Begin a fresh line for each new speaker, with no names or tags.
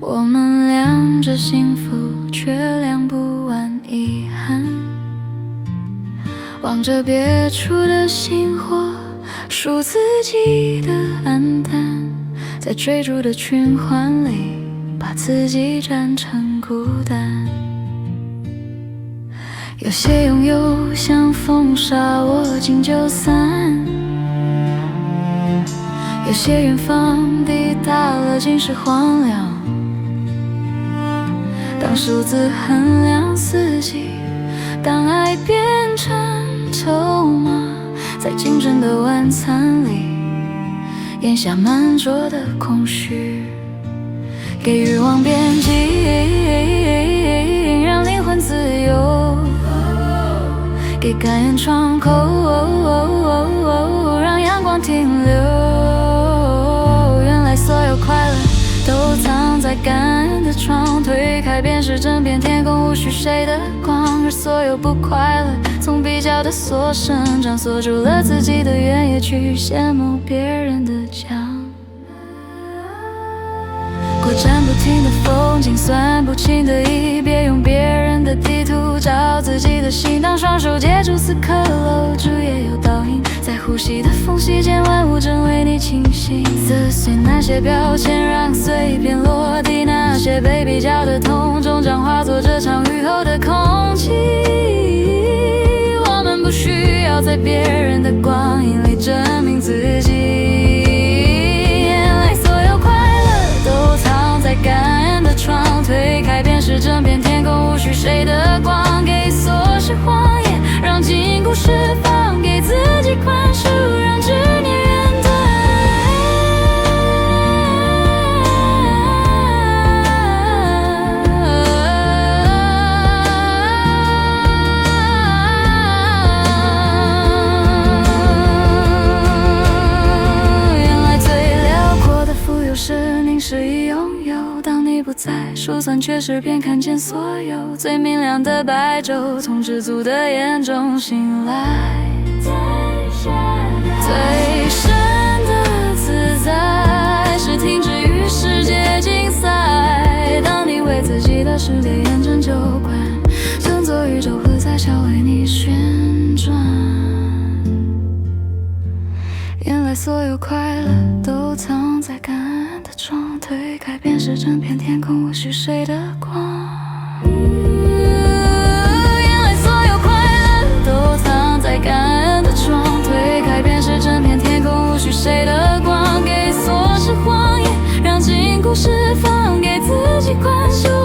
我们量着幸福，却量不完遗憾。望着别处的星火，数自己的黯淡，在追逐的群欢里，把自己战成孤单。有些拥有像风沙握紧就散，有些远方抵达了尽是荒凉。当数字衡量四季，当爱变成筹码，在竞争的晚餐里，咽下满桌的空虚，给欲望边境，让灵魂自由，给感恩窗口，让阳光停留。原来所有快乐都藏在感恩的窗，推开便是整片天空，无需谁的光。而所有不快乐从比较的锁生长，锁住了自己的原野，去羡慕别人的奖。过站不停的风景，算不清的意，别用别人的地图找自己的心，当双手接住此刻楼，主也有倒影，在呼吸的缝隙间，万物正为你倾心。撕碎那些标签，让碎片落地，那些被比较的痛，终将化作这场雨后的空气。我们不需要在别人的光影里证明自己。在感恩的窗，推开便是整片天空，无需谁的光，给琐事谎言，让禁锢释放，给自己宽恕，让执念远断。原来最辽阔的富有是凝视已拥有，当你不在，数算缺失便看见所有。最明亮的白昼，从知足的眼中醒来。最深的自在，是停止与世界竞赛。当你为自己的世界验证就怪，整座宇宙会在笑为你旋转。原来所有快乐都藏在感恩的窗，推开便是整片天空，无需谁的光。原来所有快乐都藏在感恩的窗，推开便是整片天空，无需谁的光，给琐事谎言，让禁锢释放，给自己宽恕。